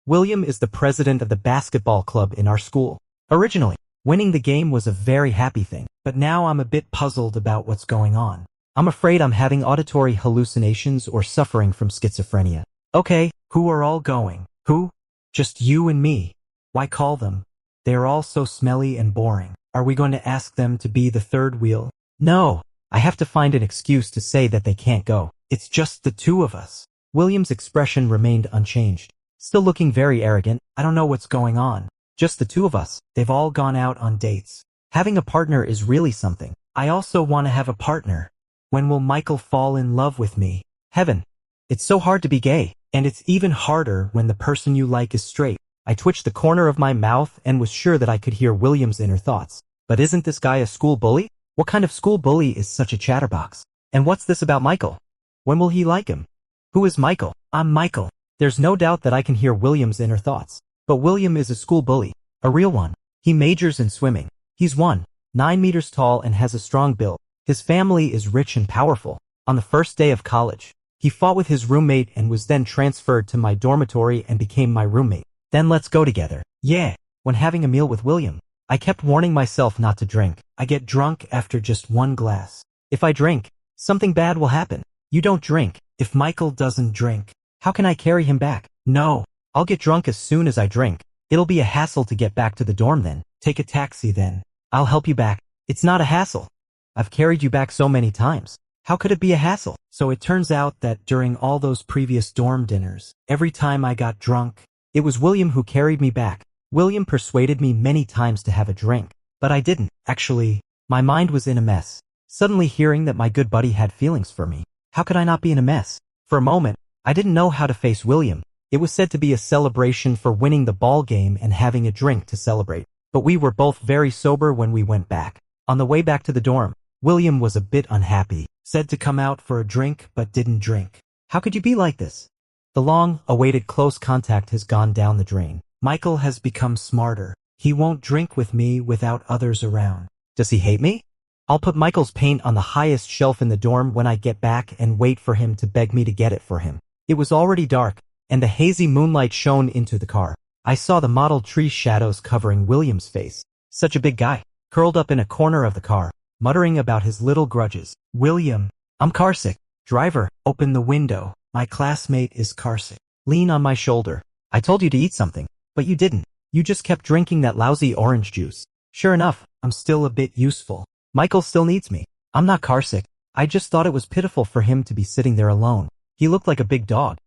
William is the president of the basketball club in our school. Originally, winning the game was a very happy thing, but now I'm a bit puzzled about what's going on. I'm afraid I'm having auditory hallucinations or suffering from schizophrenia. Okay, who are all going? Who? Just you and me. Why call them? They are all so smelly and boring. Are we going to ask them to be the third wheel? No, I have to find an excuse to say that they can't go. It's just the two of us. William's expression remained unchanged. Still looking very arrogant. I don't know what's going on. Just the two of us. They've all gone out on dates. Having a partner is really something. I also want to have a partner. When will Michael fall in love with me? Heaven. It's so hard to be gay, and it's even harder when the person you like is straight. I twitched the corner of my mouth and was sure that I could hear William's inner thoughts. But isn't this guy a school bully? What kind of school bully is such a chatterbox? And what's this about Michael? When will he like him? Who is Michael? I'm Michael. There's no doubt that I can hear William's inner thoughts. But William is a school bully. A real one. He majors in swimming. He's 1.9 meters tall and has a strong build. His family is rich and powerful. On the first day of college, he fought with his roommate and was then transferred to my dormitory and became my roommate. Then let's go together. Yeah. When having a meal with William, I kept warning myself not to drink. I get drunk after just one glass. If I drink, something bad will happen. You don't drink. If Michael doesn't drink, how can I carry him back? No. I'll get drunk as soon as I drink. It'll be a hassle to get back to the dorm then. Take a taxi then. I'll help you back. It's not a hassle. I've carried you back so many times. How could it be a hassle? So it turns out that during all those previous dorm dinners, every time I got drunk, it was William who carried me back. William persuaded me many times to have a drink, but I didn't. Actually, my mind was in a mess. Suddenly hearing that my good buddy had feelings for me. How could I not be in a mess? For a moment, I didn't know how to face William. It was said to be a celebration for winning the ball game and having a drink to celebrate. But we were both very sober when we went back. On the way back to the dorm, William was a bit unhappy, said to come out for a drink but didn't drink. How could you be like this? The long-awaited close contact has gone down the drain. Michael has become smarter. He won't drink with me without others around. Does he hate me? I'll put Michael's paint on the highest shelf in the dorm when I get back and wait for him to beg me to get it for him. It was already dark, and the hazy moonlight shone into the car. I saw the mottled tree shadows covering William's face. Such a big guy, curled up in a corner of the car, muttering about his little grudges. William, I'm carsick. Driver, open the window. My classmate is carsick. Lean on my shoulder. I told you to eat something, but you didn't. You just kept drinking that lousy orange juice. Sure enough, I'm still a bit useful. Michael still needs me. I'm not carsick. I just thought it was pitiful for him to be sitting there alone. He looked like a big dog.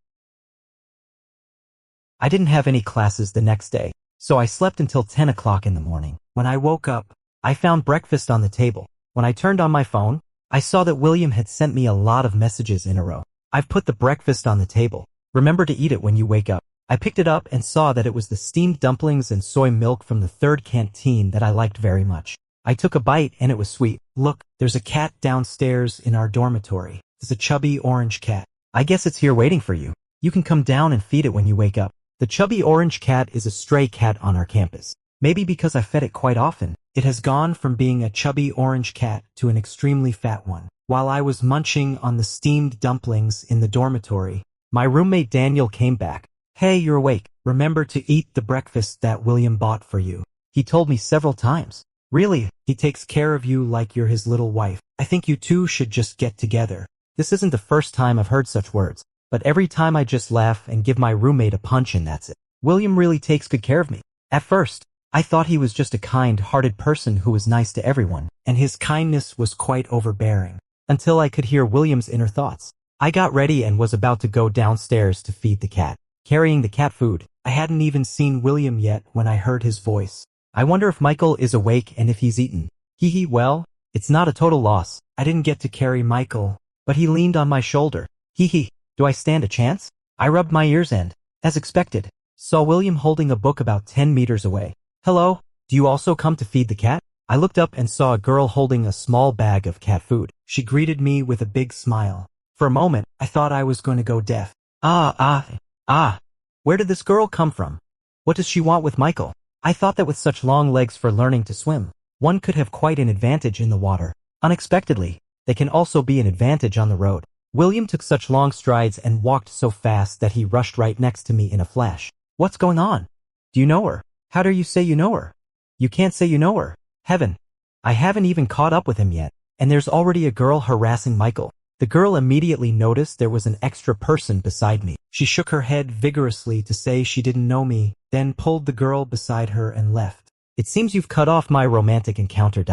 I didn't have any classes the next day, so I slept until 10 o'clock in the morning. When I woke up, I found breakfast on the table. When I turned on my phone, I saw that William had sent me a lot of messages in a row. I've put the breakfast on the table. Remember to eat it when you wake up. I picked it up and saw that it was the steamed dumplings and soy milk from the third canteen that I liked very much. I took a bite and it was sweet. Look, there's a cat downstairs in our dormitory. It's a chubby orange cat. I guess it's here waiting for you. You can come down and feed it when you wake up. The chubby orange cat is a stray cat on our campus. Maybe because I fed it quite often, it has gone from being a chubby orange cat to an extremely fat one. While I was munching on the steamed dumplings in the dormitory, my roommate Daniel came back. Hey, you're awake. Remember to eat the breakfast that William bought for you. He told me several times. Really, he takes care of you like you're his little wife. I think you two should just get together. This isn't the first time I've heard such words, but every time I just laugh and give my roommate a punch and that's it. William really takes good care of me. At first, I thought he was just a kind-hearted person who was nice to everyone, and his kindness was quite overbearing, until I could hear William's inner thoughts. I got ready and was about to go downstairs to feed the cat. Carrying the cat food, I hadn't even seen William yet when I heard his voice. I wonder if Michael is awake and if he's eaten. Well, it's not a total loss. I didn't get to carry Michael, but he leaned on my shoulder. Do I stand a chance? I rubbed my ears and, as expected, saw William holding a book about 10 meters away. Hello, do you also come to feed the cat? I looked up and saw a girl holding a small bag of cat food. She greeted me with a big smile. For a moment, I thought I was going to go deaf. Where did this girl come from? What does she want with Michael? I thought that with such long legs for learning to swim, one could have quite an advantage in the water. Unexpectedly, they can also be an advantage on the road. William took such long strides and walked so fast that he rushed right next to me in a flash. What's going on? Do you know her? How dare you say you know her? You can't say you know her. Heaven. I haven't even caught up with him yet, and there's already a girl harassing Michael. The girl immediately noticed there was an extra person beside me. She shook her head vigorously to say she didn't know me, then pulled the girl beside her and left. It seems you've cut off my romantic encounter.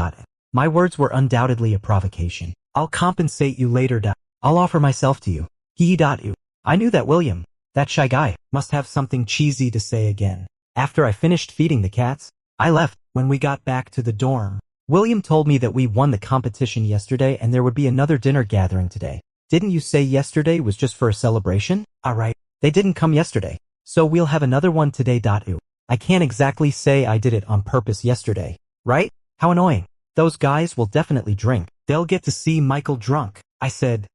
My words were undoubtedly a provocation. I'll compensate you later. I'll offer myself to you. You. I knew that William, that shy guy, must have something cheesy to say again. After I finished feeding the cats, I left. When we got back to the dorm, William told me that we won the competition yesterday and there would be another dinner gathering today. Didn't you say yesterday was just for a celebration? Alright, they didn't come yesterday, so we'll have another one today. I can't exactly say I did it on purpose yesterday, right? How annoying. Those guys will definitely drink. They'll get to see Michael drunk. I said,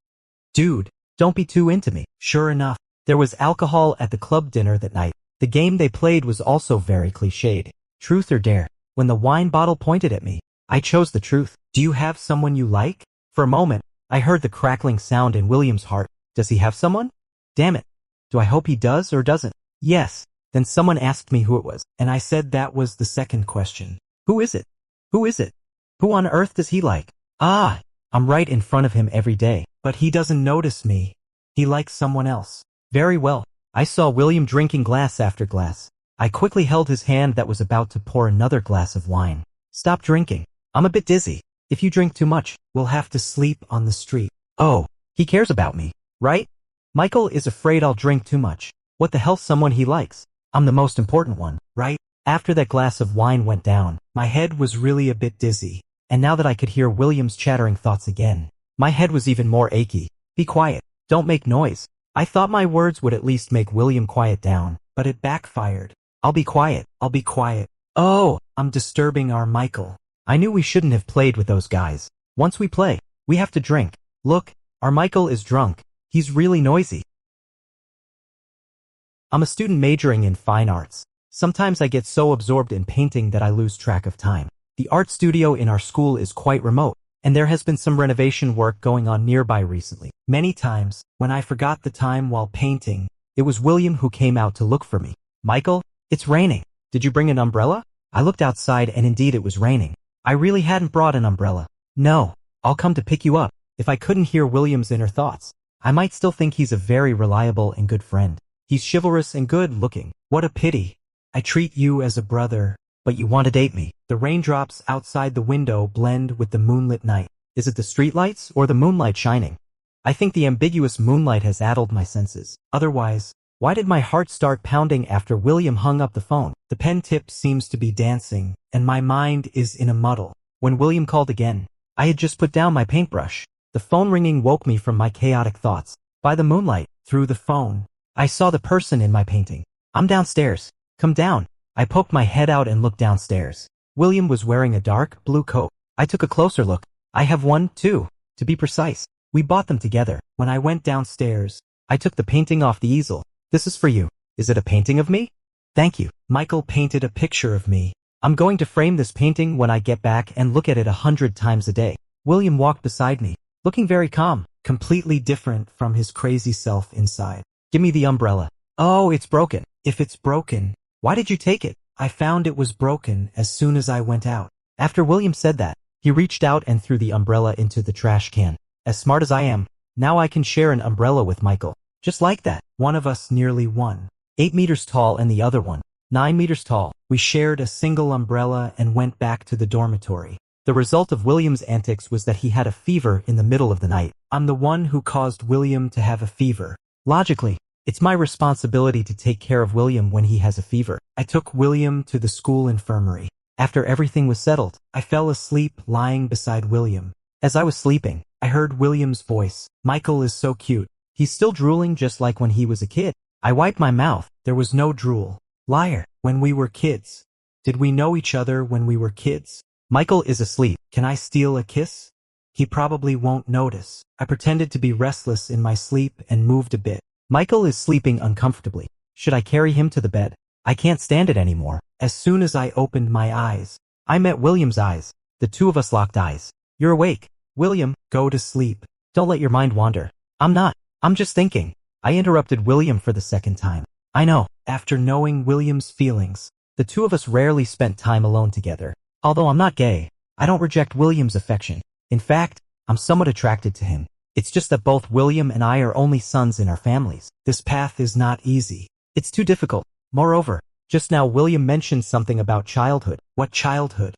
dude, don't be too into me. Sure enough, there was alcohol at the club dinner that night. The game they played was also very cliched. Truth or dare. When the wine bottle pointed at me, I chose the truth. Do you have someone you like? For a moment, I heard the crackling sound in William's heart. Does he have someone? Damn it. Do I hope he does or doesn't? Yes. Then someone asked me who it was, and I said that was the second question. Who is it? Who is it? Who on earth does he like? Ah, I'm right in front of him every day, but he doesn't notice me. He likes someone else. Very well. I saw William drinking glass after glass. I quickly held his hand that was about to pour another glass of wine. Stop drinking. I'm a bit dizzy. If you drink too much, we'll have to sleep on the street. Oh, he cares about me, right? Michael is afraid I'll drink too much. What the hell's someone he likes? I'm the most important one, right? After that glass of wine went down, my head was really a bit dizzy. And now that I could hear William's chattering thoughts again, my head was even more achy. Be quiet. Don't make noise. I thought my words would at least make William quiet down, but it backfired. I'll be quiet. I'll be quiet. Oh, I'm disturbing our Michael. I knew we shouldn't have played with those guys. Once we play, we have to drink. Look, our Michael is drunk. He's really noisy. I'm a student majoring in fine arts. Sometimes I get so absorbed in painting that I lose track of time. The art studio in our school is quite remote, and there has been some renovation work going on nearby recently. Many times, when I forgot the time while painting, it was William who came out to look for me. Michael, it's raining. Did you bring an umbrella? I looked outside and indeed it was raining. I really hadn't brought an umbrella. No, I'll come to pick you up. If I couldn't hear William's inner thoughts, I might still think he's a very reliable and good friend. He's chivalrous and good looking. What a pity. I treat you as a brother, but you want to date me. The raindrops outside the window blend with the moonlit night. Is it the streetlights or the moonlight shining? I think the ambiguous moonlight has addled my senses. Otherwise, why did my heart start pounding after William hung up the phone? The pen tip seems to be dancing, and my mind is in a muddle. When William called again, I had just put down my paintbrush. The phone ringing woke me from my chaotic thoughts. By the moonlight, through the phone, I saw the person in my painting. I'm downstairs. Come down. I poked my head out and looked downstairs. William was wearing a dark blue coat. I took a closer look. I have one, too, to be precise. We bought them together. When I went downstairs, I took the painting off the easel. This is for you. Is it a painting of me? Thank you. Michael painted a picture of me. I'm going to frame this painting when I get back and look at it 100 times a day. William walked beside me, looking very calm, completely different from his crazy self inside. Give me the umbrella. Oh, it's broken. If it's broken, why did you take it? I found it was broken as soon as I went out. After William said that, he reached out and threw the umbrella into the trash can. As smart as I am, now I can share an umbrella with Michael. Just like that, one of us nearly won. 8 meters tall and the other one, 9 meters tall. We shared a single umbrella and went back to the dormitory. The result of William's antics was that he had a fever in the middle of the night. I'm the one who caused William to have a fever. Logically, it's my responsibility to take care of William when he has a fever. I took William to the school infirmary. After everything was settled, I fell asleep lying beside William. As I was sleeping, I heard William's voice. Michael is so cute. He's still drooling just like when he was a kid. I wiped my mouth. There was no drool. Liar. When we were kids. Did we know each other when we were kids? Michael is asleep. Can I steal a kiss? He probably won't notice. I pretended to be restless in my sleep and moved a bit. Michael is sleeping uncomfortably. Should I carry him to the bed? I can't stand it anymore. As soon as I opened my eyes, I met William's eyes. The two of us locked eyes. You're awake. William, go to sleep. Don't let your mind wander. I'm not. I'm just thinking. I interrupted William for the second time. I know, after knowing William's feelings, the two of us rarely spent time alone together. Although I'm not gay, I don't reject William's affection. In fact, I'm somewhat attracted to him. It's just that both William and I are only sons in our families. This path is not easy. It's too difficult. Moreover, just now William mentioned something about childhood. What childhood?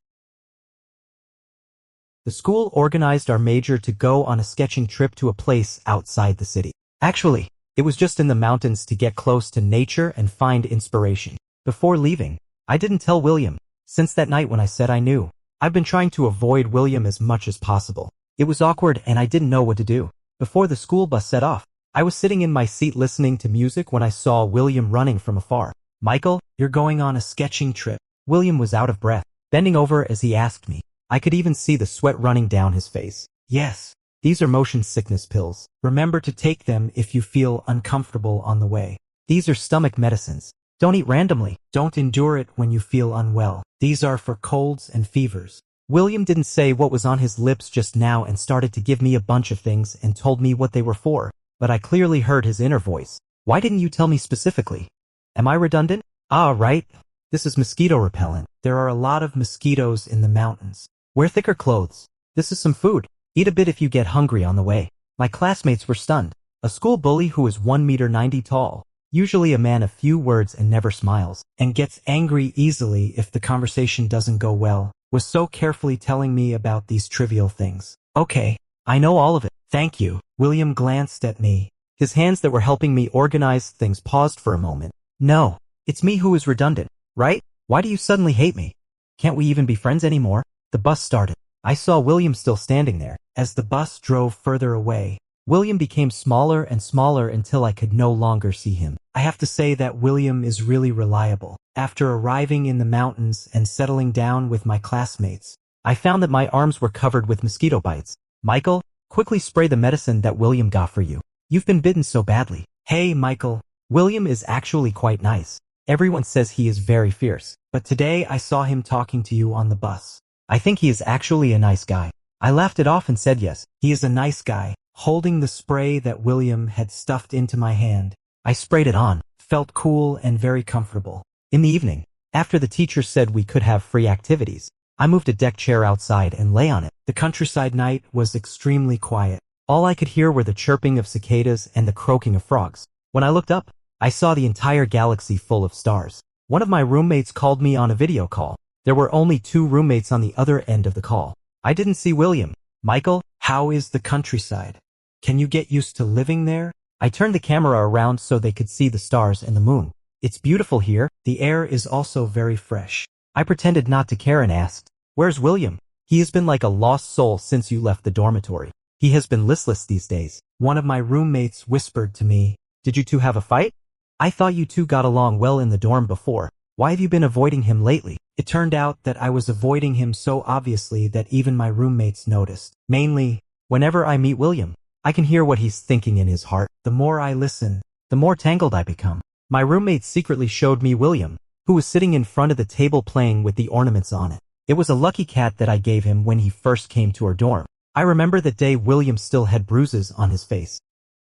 The school organized our major to go on a sketching trip to a place outside the city. Actually, it was just in the mountains to get close to nature and find inspiration. Before leaving, I didn't tell William, since that night when I said I knew. I've been trying to avoid William as much as possible. It was awkward and I didn't know what to do. Before the school bus set off, I was sitting in my seat listening to music when I saw William running from afar. Michael, you're going on a sketching trip. William was out of breath, bending over as he asked me. I could even see the sweat running down his face. Yes, these are motion sickness pills. Remember to take them if you feel uncomfortable on the way. These are stomach medicines. Don't eat randomly. Don't endure it when you feel unwell. These are for colds and fevers. William didn't say what was on his lips just now and started to give me a bunch of things and told me what they were for, but I clearly heard his inner voice. Why didn't you tell me specifically? Am I redundant? Ah, right. This is mosquito repellent. There are a lot of mosquitoes in the mountains. Wear thicker clothes. This is some food. Eat a bit if you get hungry on the way. My classmates were stunned. A school bully who is 1.90 meters tall, usually a man of few words and never smiles, and gets angry easily if the conversation doesn't go well, was so carefully telling me about these trivial things. Okay, I know all of it. Thank you. William glanced at me. His hands that were helping me organize things paused for a moment. No, it's me who is redundant, right? Why do you suddenly hate me? Can't we even be friends anymore? The bus started. I saw William still standing there. As the bus drove further away, William became smaller and smaller until I could no longer see him. I have to say that William is really reliable. After arriving in the mountains and settling down with my classmates, I found that my arms were covered with mosquito bites. Michael, quickly spray the medicine that William got for you. You've been bitten so badly. Hey, Michael. William is actually quite nice. Everyone says he is very fierce, but today I saw him talking to you on the bus. I think he is actually a nice guy. I laughed it off and said yes, he is a nice guy, holding the spray that William had stuffed into my hand. I sprayed it on, felt cool and very comfortable. In the evening, after the teacher said we could have free activities, I moved a deck chair outside and lay on it. The countryside night was extremely quiet. All I could hear were the chirping of cicadas and the croaking of frogs. When I looked up, I saw the entire galaxy full of stars. One of my roommates called me on a video call. There were only 2 roommates on the other end of the call. I didn't see William. Michael, how is the countryside? Can you get used to living there? I turned the camera around so they could see the stars and the moon. It's beautiful here. The air is also very fresh. I pretended not to care and asked, where's William? He has been like a lost soul since you left the dormitory. He has been listless these days. One of my roommates whispered to me, did you two have a fight? I thought you two got along well in the dorm before. Why have you been avoiding him lately? It turned out that I was avoiding him so obviously that even my roommates noticed. Mainly, whenever I meet William, I can hear what he's thinking in his heart. The more I listen, the more tangled I become. My roommate secretly showed me William, who was sitting in front of the table playing with the ornaments on it. It was a lucky cat that I gave him when he first came to our dorm. I remember that day William still had bruises on his face.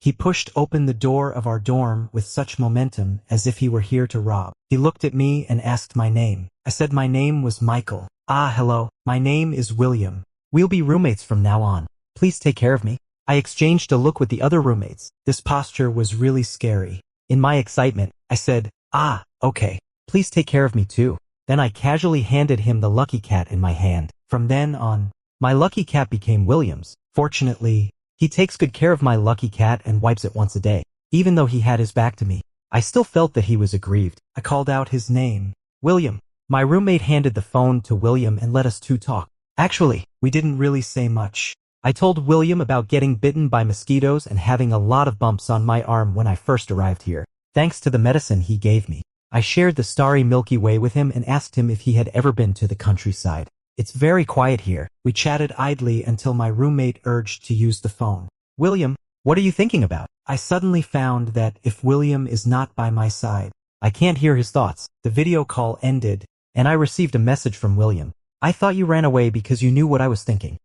He pushed open the door of our dorm with such momentum as if he were here to rob. He looked at me and asked my name. I said my name was Michael. Ah, hello. My name is William. We'll be roommates from now on. Please take care of me. I exchanged a look with the other roommates. This posture was really scary. In my excitement, I said, ah, okay. Please take care of me too. Then I casually handed him the lucky cat in my hand. From then on, my lucky cat became William's. Fortunately, he takes good care of my lucky cat and wipes it once a day. Even though he had his back to me, I still felt that he was aggrieved. I called out his name. William. My roommate handed the phone to William and let us two talk. Actually, we didn't really say much. I told William about getting bitten by mosquitoes and having a lot of bumps on my arm when I first arrived here, thanks to the medicine he gave me. I shared the starry Milky Way with him and asked him if he had ever been to the countryside. It's very quiet here. We chatted idly until my roommate urged to use the phone. William, what are you thinking about? I suddenly found that if William is not by my side, I can't hear his thoughts. The video call ended, and I received a message from William. I thought you ran away because you knew what I was thinking.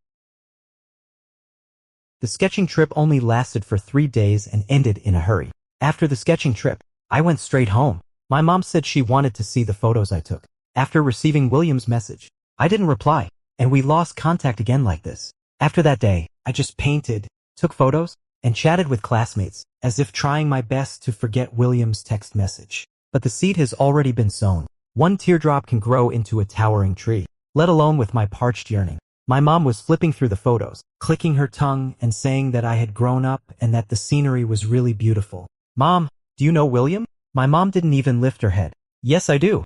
The sketching trip only lasted for 3 days and ended in a hurry. After the sketching trip, I went straight home. My mom said she wanted to see the photos I took. After receiving William's message, I didn't reply, and we lost contact again like this. After that day, I just painted, took photos, and chatted with classmates, as if trying my best to forget William's text message. But the seed has already been sown. One teardrop can grow into a towering tree, let alone with my parched yearning. My mom was flipping through the photos, clicking her tongue and saying that I had grown up and that the scenery was really beautiful. Mom, do you know William? My mom didn't even lift her head. Yes, I do.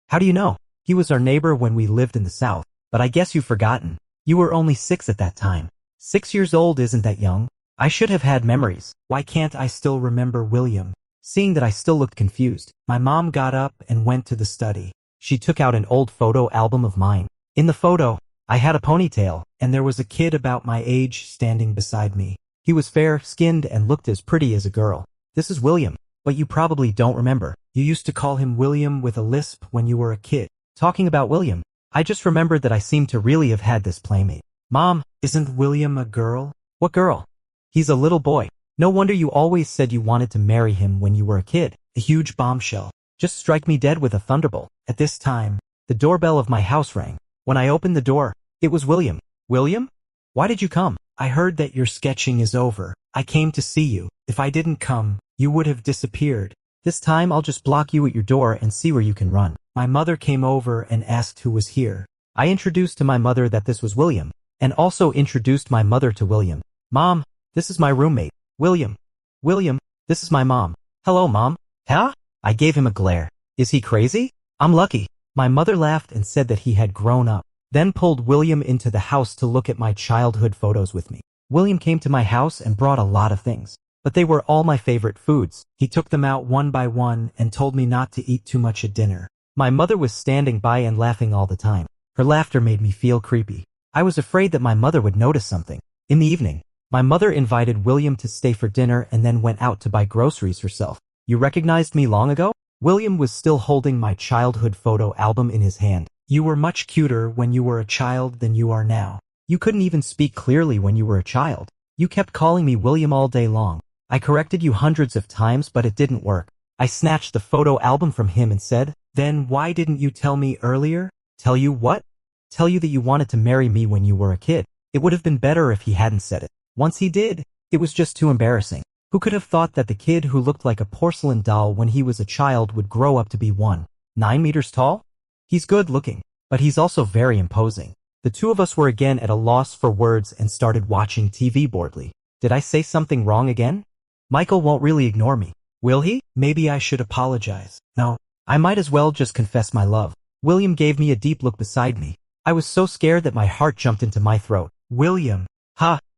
How do you know? He was our neighbor when we lived in the South, but I guess you've forgotten. You were only 6 at that time. 6 years old isn't that young? I should have had memories. Why can't I still remember William? Seeing that I still looked confused, my mom got up and went to the study. She took out an old photo album of mine. In the photo, I had a ponytail, and there was a kid about my age standing beside me. He was fair-skinned and looked as pretty as a girl. This is William, but you probably don't remember. You used to call him William with a lisp when you were a kid. Talking about William, I just remembered that I seemed to really have had this playmate. Mom, isn't William a girl? What girl? He's a little boy. No wonder you always said you wanted to marry him when you were a kid. A huge bombshell. Just strike me dead with a thunderbolt. At this time, the doorbell of my house rang. When I opened the door, it was William. William? Why did you come? I heard that your sketching is over. I came to see you. If I didn't come, you would have disappeared. This time I'll just block you at your door and see where you can run. My mother came over and asked who was here. I introduced to my mother that this was William, and also introduced my mother to William. Mom, this is my roommate, William. William, this is my mom. Hello, Mom. Huh? I gave him a glare. Is he crazy? I'm lucky. My mother laughed and said that he had grown up, then pulled William into the house to look at my childhood photos with me. William came to my house and brought a lot of things, but they were all my favorite foods. He took them out one by one and told me not to eat too much at dinner. My mother was standing by and laughing all the time. Her laughter made me feel creepy. I was afraid that my mother would notice something. In the evening, my mother invited William to stay for dinner and then went out to buy groceries herself. You recognized me long ago? William was still holding my childhood photo album in his hand. You were much cuter when you were a child than you are now. You couldn't even speak clearly when you were a child. You kept calling me William all day long. I corrected you hundreds of times, but it didn't work. I snatched the photo album from him and said, "Then why didn't you tell me earlier?" Tell you what? Tell you that you wanted to marry me when you were a kid. It would have been better if he hadn't said it. Once he did, it was just too embarrassing. Who could have thought that the kid who looked like a porcelain doll when he was a child would grow up to be 9 meters tall? He's good looking, but he's also very imposing. The two of us were again at a loss for words and started watching TV boredly. Did I say something wrong again? Michael won't really ignore me, will he? Maybe I should apologize. No, I might as well just confess my love. William gave me a deep look beside me. I was so scared that my heart jumped into my throat. William.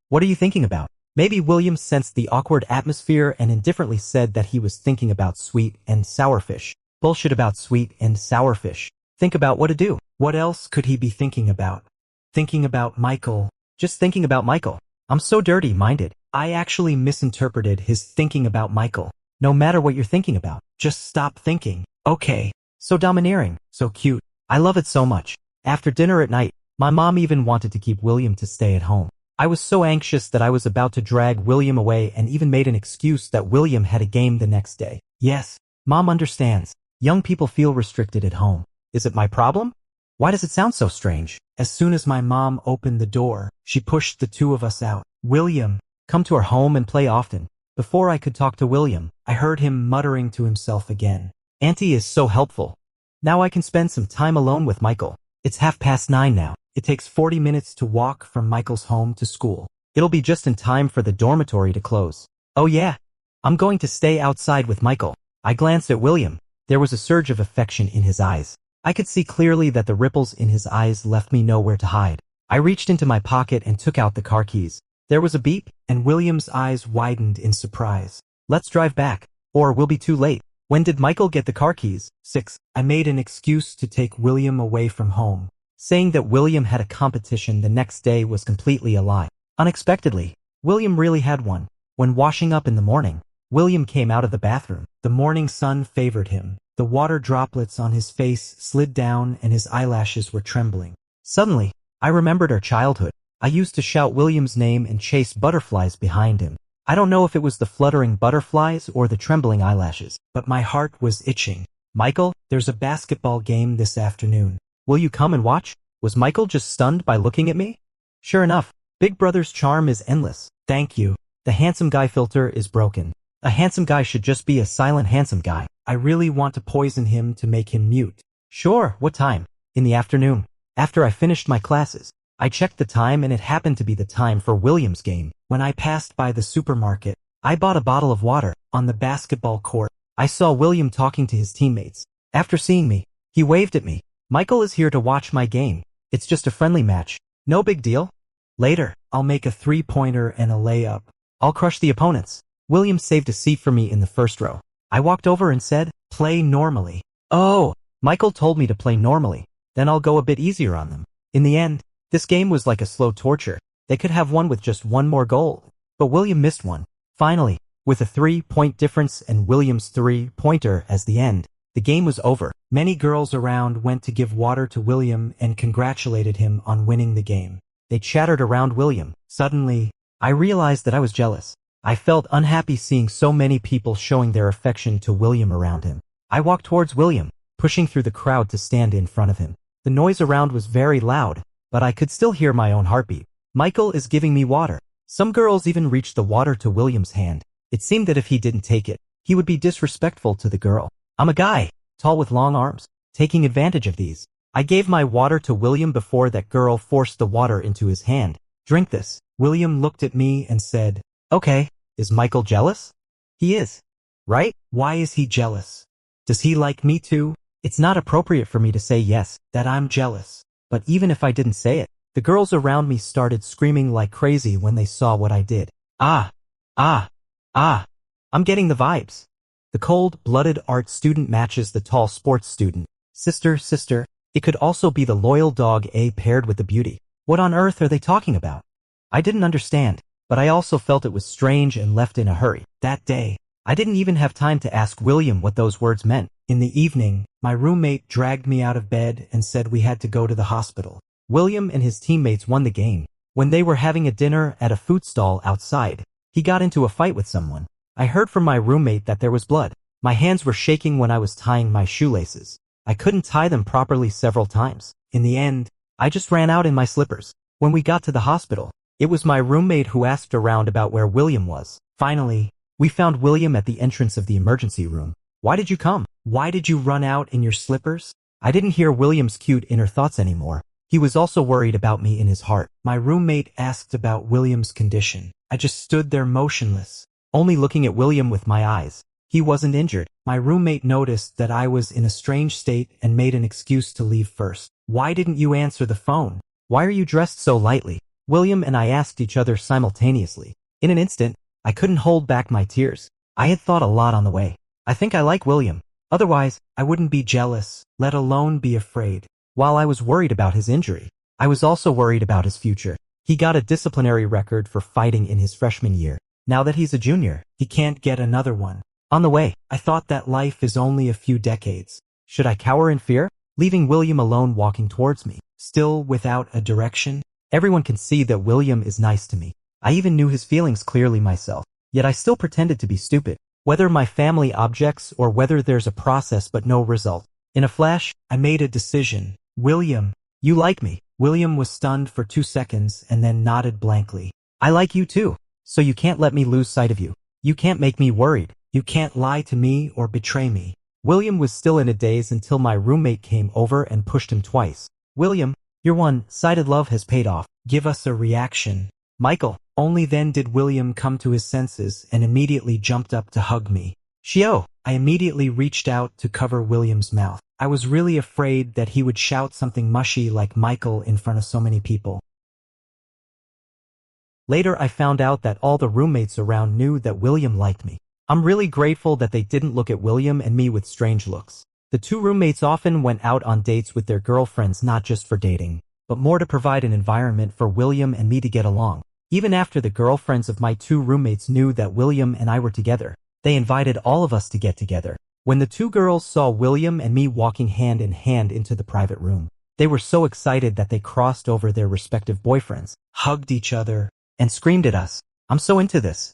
What are you thinking about? Maybe William sensed the awkward atmosphere and indifferently said that he was thinking about sweet and sour fish. Bullshit about sweet and sour fish. Think about what to do. What else could he be thinking about? Thinking about Michael. Just thinking about Michael. I'm so dirty-minded. I actually misinterpreted his thinking about Michael. No matter what you're thinking about, just stop thinking. Okay. So domineering. So cute. I love it so much. After dinner at night, my mom even wanted to keep William to stay at home. I was so anxious that I was about to drag William away and even made an excuse that William had a game the next day. Yes, Mom understands. Young people feel restricted at home. Is it my problem? Why does it sound so strange? As soon as my mom opened the door, she pushed the two of us out. William, come to our home and play often. Before I could talk to William, I heard him muttering to himself again. Auntie is so helpful. Now I can spend some time alone with Michael. It's 9:30 now. It takes 40 minutes to walk from Michael's home to school. It'll be just in time for the dormitory to close. Oh yeah, I'm going to stay outside with Michael. I glanced at William. There was a surge of affection in his eyes. I could see clearly that the ripples in his eyes left me nowhere to hide. I reached into my pocket and took out the car keys. There was a beep, and William's eyes widened in surprise. Let's drive back, or we'll be too late. When did Michael get the car keys? 6. I made an excuse to take William away from home. Saying that William had a competition the next day was completely a lie. Unexpectedly, William really had one. When washing up in the morning, William came out of the bathroom. The morning sun favored him. The water droplets on his face slid down and his eyelashes were trembling. Suddenly, I remembered our childhood. I used to shout William's name and chase butterflies behind him. I don't know if it was the fluttering butterflies or the trembling eyelashes, but my heart was itching. Michael, there's a basketball game this afternoon. Will you come and watch? Was Michael just stunned by looking at me? Sure enough, Big Brother's charm is endless. Thank you. The handsome guy filter is broken. A handsome guy should just be a silent handsome guy. I really want to poison him to make him mute. Sure, what time? In the afternoon. After I finished my classes. I checked the time and it happened to be the time for William's game. When I passed by the supermarket, I bought a bottle of water. On the basketball court, I saw William talking to his teammates. After seeing me, he waved at me. Michael is here to watch my game. It's just a friendly match. No big deal. Later, I'll make a three-pointer and a layup. I'll crush the opponents. William saved a seat for me in the first row. I walked over and said, play normally. Oh, Michael told me to play normally. Then I'll go a bit easier on them. In the end, this game was like a slow torture. They could have won with just one more goal, but William missed one. Finally, with a 3-point difference and William's three-pointer as the end, the game was over. Many girls around went to give water to William and congratulated him on winning the game. They chattered around William. Suddenly, I realized that I was jealous. I felt unhappy seeing so many people showing their affection to William around him. I walked towards William, pushing through the crowd to stand in front of him. The noise around was very loud, but I could still hear my own heartbeat. Michael is giving me water. Some girls even reached the water to William's hand. It seemed that if he didn't take it, he would be disrespectful to the girl. I'm a guy, tall with long arms, taking advantage of these. I gave my water to William before that girl forced the water into his hand. Drink this. William looked at me and said, okay, is Michael jealous? He is. Right? Why is he jealous? Does he like me too? It's not appropriate for me to say yes, that I'm jealous. But even if I didn't say it, the girls around me started screaming like crazy when they saw what I did. I'm getting the vibes. The cold-blooded art student matches the tall sports student. Sister, it could also be the loyal dog A paired with the beauty. What on earth are they talking about? I didn't understand, but I also felt it was strange and left in a hurry. That day, I didn't even have time to ask William what those words meant. In the evening, my roommate dragged me out of bed and said we had to go to the hospital. William and his teammates won the game. When they were having a dinner at a food stall outside, he got into a fight with someone. I heard from my roommate that there was blood. My hands were shaking when I was tying my shoelaces. I couldn't tie them properly several times. In the end, I just ran out in my slippers. When we got to the hospital, it was my roommate who asked around about where William was. Finally, we found William at the entrance of the emergency room. Why did you come? Why did you run out in your slippers? I didn't hear William's cute inner thoughts anymore. He was also worried about me in his heart. My roommate asked about William's condition. I just stood there motionless, only looking at William with my eyes. He wasn't injured. My roommate noticed that I was in a strange state and made an excuse to leave first. Why didn't you answer the phone? Why are you dressed so lightly? William and I asked each other simultaneously. In an instant, I couldn't hold back my tears. I had thought a lot on the way. I think I like William. Otherwise, I wouldn't be jealous, let alone be afraid. While I was worried about his injury, I was also worried about his future. He got a disciplinary record for fighting in his freshman year. Now that he's a junior, he can't get another one. On the way, I thought that life is only a few decades. Should I cower in fear? Leaving William alone walking towards me, still without a direction? Everyone can see that William is nice to me. I even knew his feelings clearly myself. Yet I still pretended to be stupid. Whether my family objects or whether there's a process but no result. In a flash, I made a decision. William, you like me. William was stunned for 2 seconds and then nodded blankly. I like you too. So you can't let me lose sight of you. You can't make me worried. You can't lie to me or betray me. William was still in a daze until my roommate came over and pushed him twice. William, your one-sided love has paid off. Give us a reaction. Michael. Only then did William come to his senses and immediately jumped up to hug me. Shio! I immediately reached out to cover William's mouth. I was really afraid that he would shout something mushy like Michael in front of so many people. Later I found out that all the roommates around knew that William liked me. I'm really grateful that they didn't look at William and me with strange looks. The two roommates often went out on dates with their girlfriends not just for dating, but more to provide an environment for William and me to get along. Even after the girlfriends of my two roommates knew that William and I were together, they invited all of us to get together. When the two girls saw William and me walking hand in hand into the private room, they were so excited that they crossed over their respective boyfriends, hugged each other, and screamed at us. I'm so into this.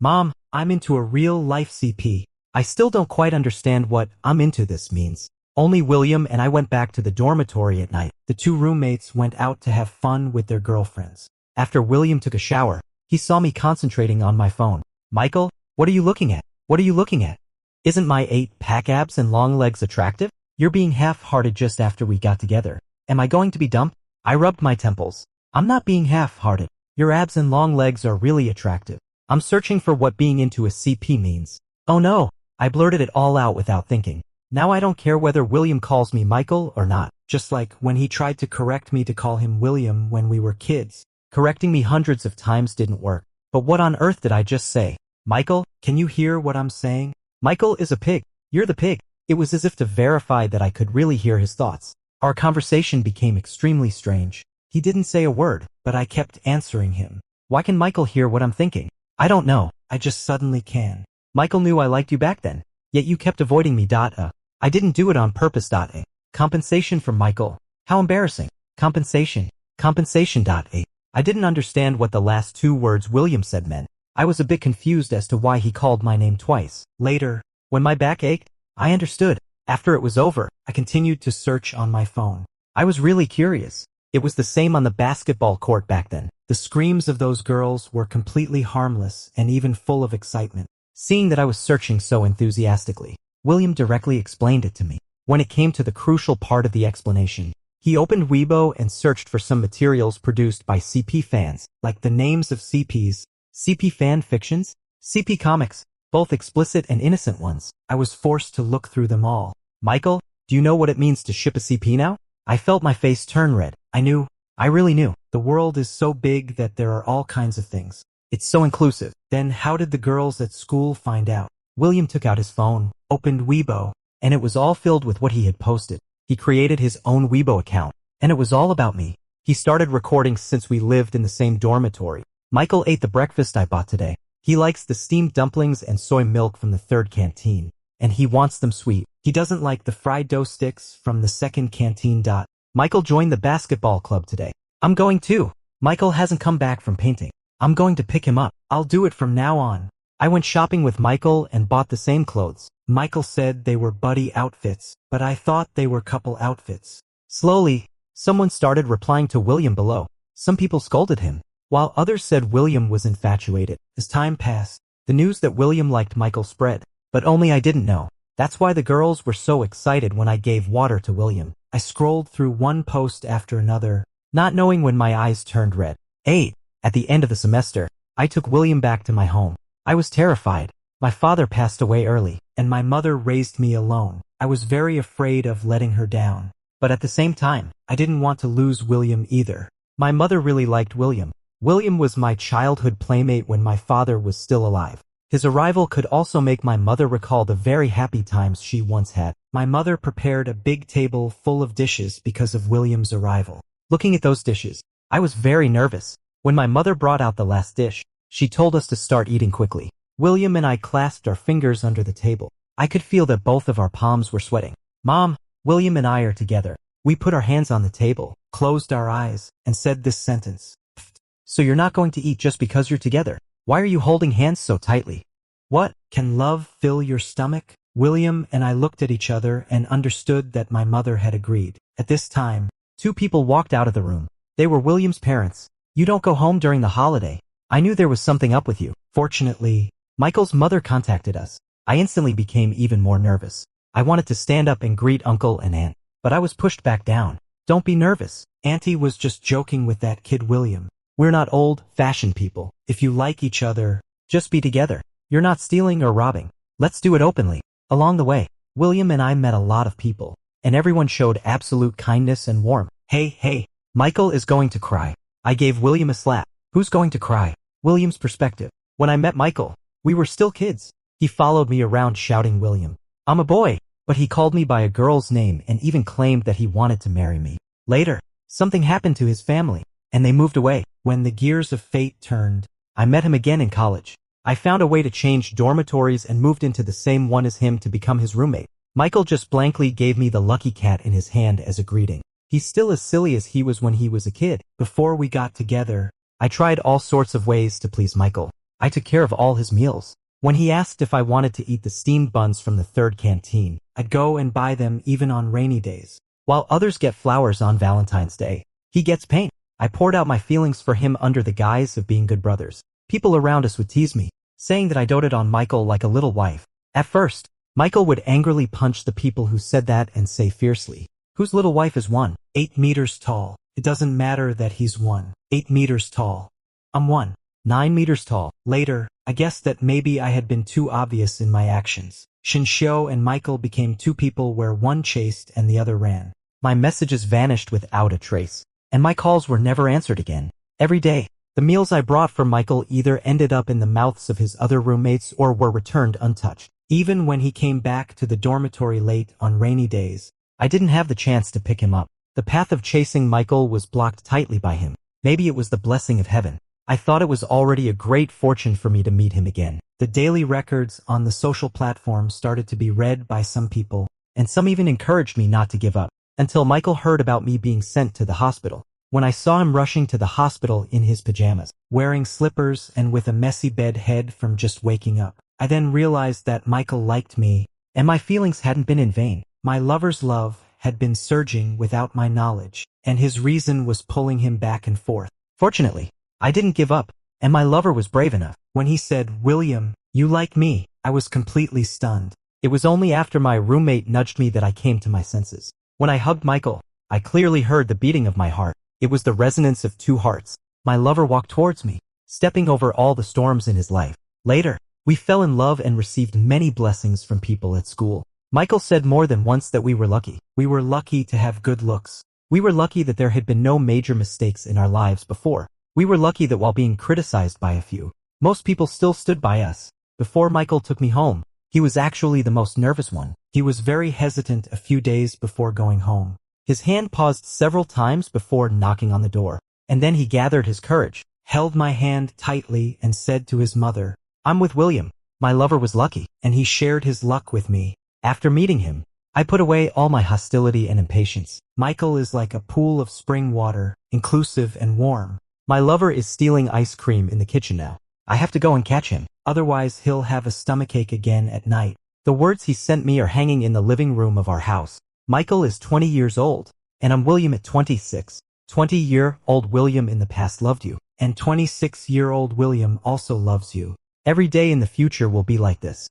Mom, I'm into a real-life CP. I still don't quite understand what "I'm into this" means. Only William and I went back to the dormitory at night. The two roommates went out to have fun with their girlfriends. After William took a shower, he saw me concentrating on my phone. Michael, what are you looking at? What are you looking at? Isn't my 8-pack abs and long legs attractive? You're being half-hearted just after we got together. Am I going to be dumped? I rubbed my temples. I'm not being half-hearted. Your abs and long legs are really attractive. I'm searching for what being into a CP means. Oh no, I blurted it all out without thinking. Now I don't care whether William calls me Michael or not, just like when he tried to correct me to call him William when we were kids. Correcting me hundreds of times didn't work. But what on earth did I just say? Michael, can you hear what I'm saying? Michael is a pig. You're the pig. It was as if to verify that I could really hear his thoughts. Our conversation became extremely strange. He didn't say a word, but I kept answering him. Why can Michael hear what I'm thinking? I don't know. I just suddenly can. Michael knew I liked you back then. Yet you kept avoiding me. I didn't do it on purpose. Compensation from Michael. How embarrassing. Compensation. Compensation. I didn't understand what the last two words William said meant. I was a bit confused as to why he called my name twice. Later, when my back ached, I understood. After it was over, I continued to search on my phone. I was really curious. It was the same on the basketball court back then. The screams of those girls were completely harmless and even full of excitement. Seeing that I was searching so enthusiastically, William directly explained it to me. When it came to the crucial part of the explanation, he opened Weibo and searched for some materials produced by CP fans, like the names of CPs, CP fan fictions, CP comics, both explicit and innocent ones. I was forced to look through them all. Michael, do you know what it means to ship a CP now? I felt my face turn red. I really knew. The world is so big that there are all kinds of things. It's so inclusive. Then how did the girls at school find out? William took out his phone, opened Weibo, and it was all filled with what he had posted. He created his own Weibo account, and it was all about me. He started recording since we lived in the same dormitory. Michael ate the breakfast I bought today. He likes the steamed dumplings and soy milk from the third canteen, and he wants them sweet. He doesn't like the fried dough sticks from the second canteen. Michael joined the basketball club today. I'm going too. Michael hasn't come back from painting. I'm going to pick him up. I'll do it from now on. I went shopping with Michael and bought the same clothes. Michael said they were buddy outfits, but I thought they were couple outfits. Slowly, someone started replying to William below. Some people scolded him, while others said William was infatuated. As time passed, the news that William liked Michael spread, but only I didn't know. That's why the girls were so excited when I gave water to William. I scrolled through one post after another, not knowing when my eyes turned red. 8. At the end of the semester, I took William back to my home. I was terrified. My father passed away early, and my mother raised me alone. I was very afraid of letting her down. But at the same time, I didn't want to lose William either. My mother really liked William. William was my childhood playmate when my father was still alive. His arrival could also make my mother recall the very happy times she once had. My mother prepared a big table full of dishes because of William's arrival. Looking at those dishes, I was very nervous. When my mother brought out the last dish, she told us to start eating quickly. William and I clasped our fingers under the table. I could feel that both of our palms were sweating. Mom, William and I are together. We put our hands on the table, closed our eyes, and said this sentence. So you're not going to eat just because you're together? Why are you holding hands so tightly? What? Can love fill your stomach? William and I looked at each other and understood that my mother had agreed. At this time, two people walked out of the room. They were William's parents. You don't go home during the holiday. I knew there was something up with you. Fortunately, Michael's mother contacted us. I instantly became even more nervous. I wanted to stand up and greet Uncle and Aunt, but I was pushed back down. Don't be nervous. Auntie was just joking with that kid William. We're not old-fashioned people. If you like each other, just be together. You're not stealing or robbing. Let's do it openly. Along the way, William and I met a lot of people, and everyone showed absolute kindness and warmth. Hey, Michael is going to cry. I gave William a slap. Who's going to cry? William's perspective. When I met Michael, we were still kids. He followed me around shouting William. I'm a boy, but he called me by a girl's name and even claimed that he wanted to marry me. Later, something happened to his family, and they moved away. When the gears of fate turned, I met him again in college. I found a way to change dormitories and moved into the same one as him to become his roommate. Michael just blankly gave me the lucky cat in his hand as a greeting. He's still as silly as he was when he was a kid. Before we got together, I tried all sorts of ways to please Michael. I took care of all his meals. When he asked if I wanted to eat the steamed buns from the third canteen, I'd go and buy them even on rainy days. While others get flowers on Valentine's Day, he gets paint. I poured out my feelings for him under the guise of being good brothers. People around us would tease me, saying that I doted on Michael like a little wife. At first, Michael would angrily punch the people who said that and say fiercely, "Whose little wife is 1.8 meters tall? It doesn't matter that he's 1.8 meters tall. I'm 1.9 meters tall." Later, I guessed that maybe I had been too obvious in my actions. Shinshio and Michael became two people where one chased and the other ran. My messages vanished without a trace, and my calls were never answered again. Every day, the meals I brought for Michael either ended up in the mouths of his other roommates or were returned untouched. Even when he came back to the dormitory late on rainy days, I didn't have the chance to pick him up. The path of chasing Michael was blocked tightly by him. Maybe it was the blessing of heaven. I thought it was already a great fortune for me to meet him again. The daily records on the social platforms started to be read by some people, and some even encouraged me not to give up, until Michael heard about me being sent to the hospital. When I saw him rushing to the hospital in his pajamas, wearing slippers and with a messy bed head from just waking up, I then realized that Michael liked me, and my feelings hadn't been in vain. My lover's love had been surging without my knowledge, and his reason was pulling him back and forth. Fortunately, I didn't give up, and my lover was brave enough. When he said, "William, you like me," I was completely stunned. It was only after my roommate nudged me that I came to my senses. When I hugged Michael, I clearly heard the beating of my heart. It was the resonance of two hearts. My lover walked towards me, stepping over all the storms in his life. Later, we fell in love and received many blessings from people at school. Michael said more than once that we were lucky. We were lucky to have good looks. We were lucky that there had been no major mistakes in our lives before. We were lucky that while being criticized by a few, most people still stood by us. Before Michael took me home, he was actually the most nervous one. He was very hesitant a few days before going home. His hand paused several times before knocking on the door, and then he gathered his courage, held my hand tightly, and said to his mother, "I'm with William." My lover was lucky, and he shared his luck with me. After meeting him, I put away all my hostility and impatience. Michael is like a pool of spring water, inclusive and warm. My lover is stealing ice cream in the kitchen now. I have to go and catch him, otherwise he'll have a stomachache again at night. The words he sent me are hanging in the living room of our house. Michael is 20 years old, and I'm William at 26. 20-year-old William in the past loved you, and 26-year-old William also loves you. Every day in the future will be like this.